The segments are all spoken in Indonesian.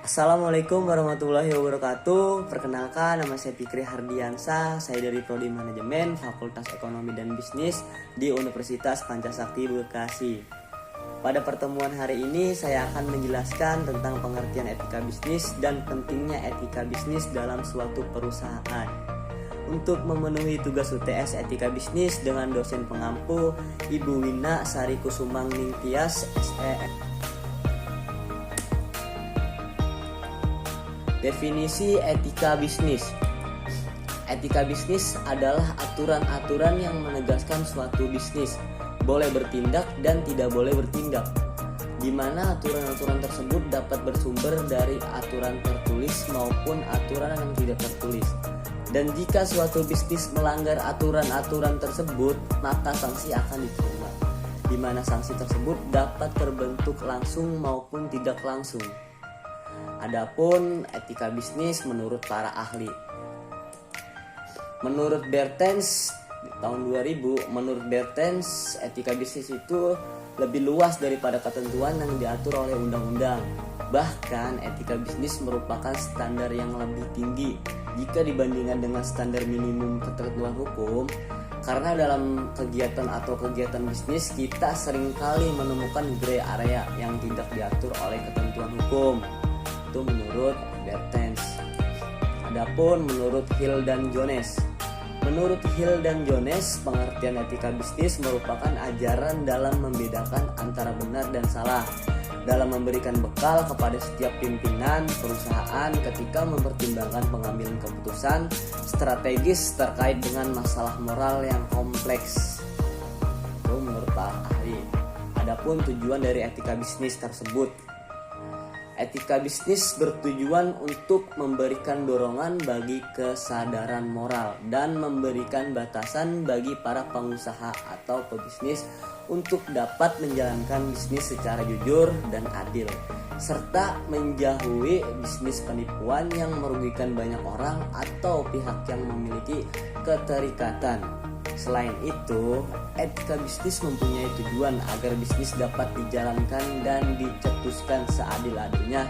Assalamualaikum warahmatullahi wabarakatuh. Perkenalkan, nama saya Fikri Hardiansa. Saya dari Prodi Manajemen Fakultas Ekonomi dan Bisnis di Universitas Pancasakti Bekasi. Pada pertemuan hari ini saya akan menjelaskan tentang pengertian etika bisnis dan pentingnya etika bisnis dalam suatu perusahaan. Untuk memenuhi tugas UTS etika bisnis dengan dosen pengampu Ibu Wina Sari Kusumang Ningtyas SE. Definisi etika bisnis. Etika bisnis adalah aturan-aturan yang menegaskan suatu bisnis boleh bertindak dan tidak boleh bertindak, di mana aturan-aturan tersebut dapat bersumber dari aturan tertulis maupun aturan yang tidak tertulis. Dan jika suatu bisnis melanggar aturan-aturan tersebut, maka sanksi akan diterima, di mana sanksi tersebut dapat terbentuk langsung maupun tidak langsung. Adapun etika bisnis menurut para ahli. Menurut Bertens tahun 2000, menurut Bertens etika bisnis itu lebih luas daripada ketentuan yang diatur oleh undang-undang. Bahkan etika bisnis merupakan standar yang lebih tinggi jika dibandingkan dengan standar minimum ketentuan hukum. Karena dalam kegiatan bisnis kita seringkali menemukan gray area yang tidak diatur oleh ketentuan hukum. Itu menurut Bertens. Adapun menurut Hill dan Jones. Menurut Hill dan Jones, pengertian etika bisnis merupakan ajaran dalam membedakan antara benar dan salah, dalam memberikan bekal kepada setiap pimpinan perusahaan ketika mempertimbangkan pengambilan keputusan strategis terkait dengan masalah moral yang kompleks. Itu menurut para ahli. Adapun tujuan dari etika bisnis tersebut. Etika bisnis bertujuan untuk memberikan dorongan bagi kesadaran moral dan memberikan batasan bagi para pengusaha atau pebisnis untuk dapat menjalankan bisnis secara jujur dan adil, serta menjauhi bisnis penipuan yang merugikan banyak orang atau pihak yang memiliki keterikatan. Selain itu, etika bisnis mempunyai tujuan agar bisnis dapat dijalankan dan dicetuskan seadil-adilnya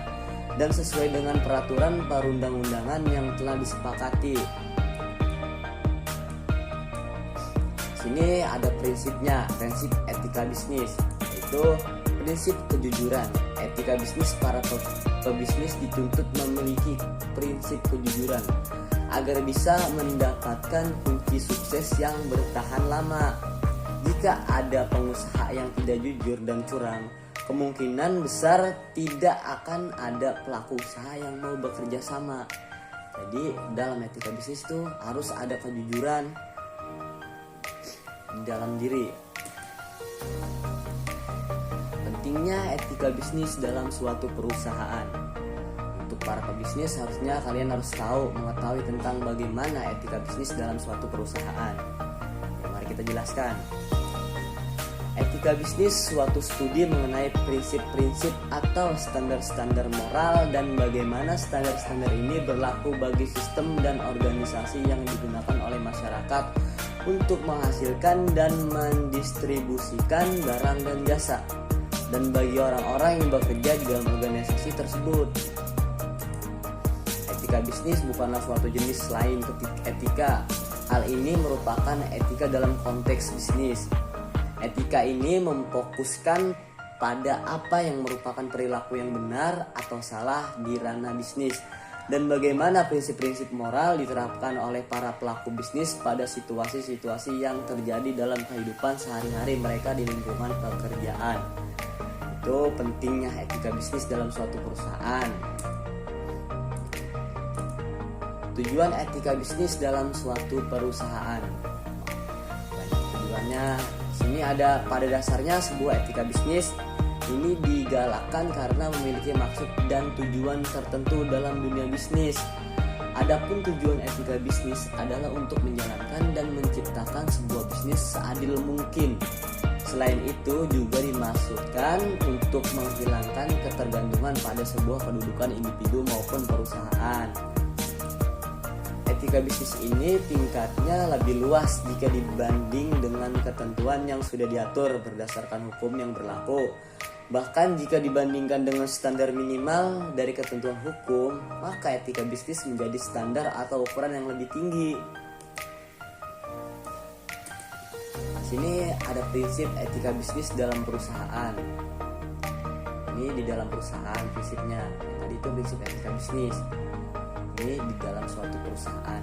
dan sesuai dengan peraturan perundang-undangan yang telah disepakati. Sini ada prinsipnya, prinsip etika bisnis, yaitu prinsip kejujuran. Etika bisnis, para pebisnis dituntut memiliki prinsip kejujuran agar bisa mendapatkan kunci sukses yang bertahan lama. Jika ada pengusaha yang tidak jujur dan curang, kemungkinan besar tidak akan ada pelaku usaha yang mau bekerja sama. Jadi dalam etika bisnis itu harus ada kejujuran di dalam diri. Pentingnya etika bisnis dalam suatu perusahaan. Untuk para pebisnis harusnya kalian harus mengetahui tentang bagaimana etika bisnis dalam suatu perusahaan. Ya, mari kita jelaskan. Etika bisnis suatu studi mengenai prinsip-prinsip atau standar-standar moral dan bagaimana standar-standar ini berlaku bagi sistem dan organisasi yang digunakan oleh masyarakat untuk menghasilkan dan mendistribusikan barang dan jasa, dan bagi orang-orang yang bekerja di dalam organisasi tersebut. Etika bisnis bukanlah suatu jenis lain etika. Hal ini merupakan etika dalam konteks bisnis. Etika ini memfokuskan pada apa yang merupakan perilaku yang benar atau salah di ranah bisnis, dan bagaimana prinsip-prinsip moral diterapkan oleh para pelaku bisnis pada situasi-situasi yang terjadi dalam kehidupan sehari-hari mereka di lingkungan pekerjaan. Itu pentingnya etika bisnis dalam suatu perusahaan. Tujuan etika bisnis dalam suatu perusahaan. Tujuannya sini ada, pada dasarnya sebuah etika bisnis ini digalakkan karena memiliki maksud dan tujuan tertentu dalam dunia bisnis. Adapun tujuan etika bisnis adalah untuk menjalankan dan menciptakan sebuah bisnis seadil mungkin. Selain itu juga dimaksudkan untuk menghilangkan ketergantungan pada sebuah kedudukan individu maupun perusahaan. Etika bisnis ini tingkatnya lebih luas jika dibanding dengan ketentuan yang sudah diatur berdasarkan hukum yang berlaku. Bahkan jika dibandingkan dengan standar minimal dari ketentuan hukum, maka etika bisnis menjadi standar atau ukuran yang lebih tinggi. Sini ada prinsip etika bisnis dalam perusahaan. Ini di dalam perusahaan prinsipnya. Tadi itu prinsip etika bisnis. Ini di dalam suatu perusahaan.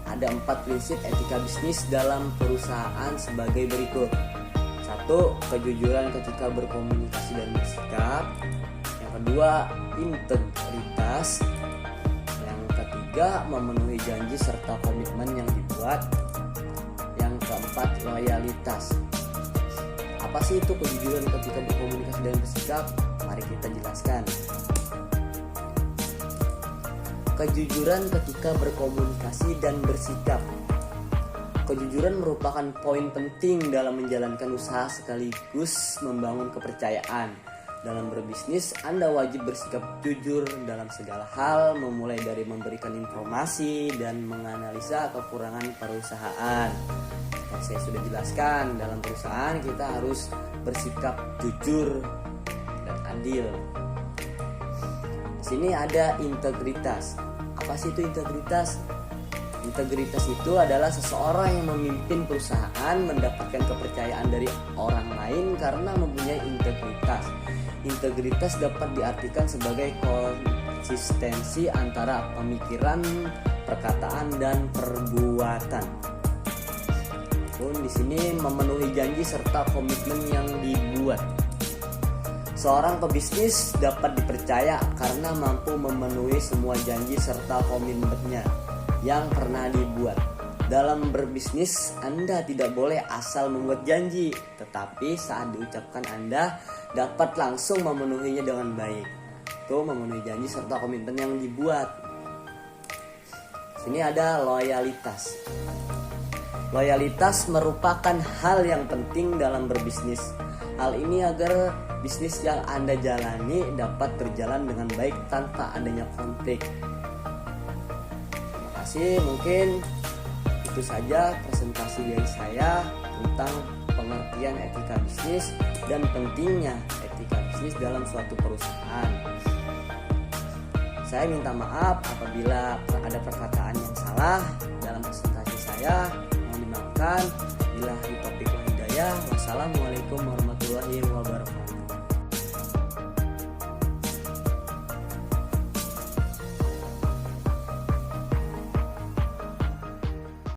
Ada 4 prinsip etika bisnis dalam perusahaan sebagai berikut. 1. Kejujuran ketika berkomunikasi dan bersikap. Yang kedua, integritas. Yang ketiga, memenuhi janji serta komitmen yang dibuat. Yang keempat, loyalitas. Apa sih itu kejujuran ketika berkomunikasi dan bersikap? Mari kita jelaskan. Kejujuran ketika berkomunikasi dan bersikap. Kejujuran merupakan poin penting dalam menjalankan usaha sekaligus membangun kepercayaan. Dalam berbisnis, Anda wajib bersikap jujur dalam segala hal, memulai dari memberikan informasi dan menganalisa kekurangan perusahaan. Yang saya sudah jelaskan, dalam perusahaan kita harus bersikap jujur dan adil. Di sini ada integritas. Apa sih itu integritas? Integritas itu adalah seseorang yang memimpin perusahaan mendapatkan kepercayaan dari orang lain karena mempunyai integritas. Integritas dapat diartikan sebagai konsistensi antara pemikiran, perkataan, dan perbuatan. Pun di sini memenuhi janji serta komitmen yang dibuat. Seorang pebisnis dapat dipercaya karena mampu memenuhi semua janji serta komitmennya yang pernah dibuat. Dalam berbisnis, Anda tidak boleh asal membuat janji, tetapi saat diucapkan Anda dapat langsung memenuhinya dengan baik. Itu memenuhi janji serta komitmen yang dibuat. Sini ada loyalitas. Loyalitas merupakan hal yang penting dalam berbisnis. Hal ini agar bisnis yang Anda jalani dapat berjalan dengan baik tanpa adanya konflik. Mungkin itu saja presentasi dari saya tentang pengertian etika bisnis dan pentingnya etika bisnis dalam suatu perusahaan. Saya minta maaf apabila ada perkataan yang salah dalam presentasi saya. Mohon dimaafkan. Billahi taufiq wal hidayah. Wassalamualaikum warahmatullahi wabarakatuh.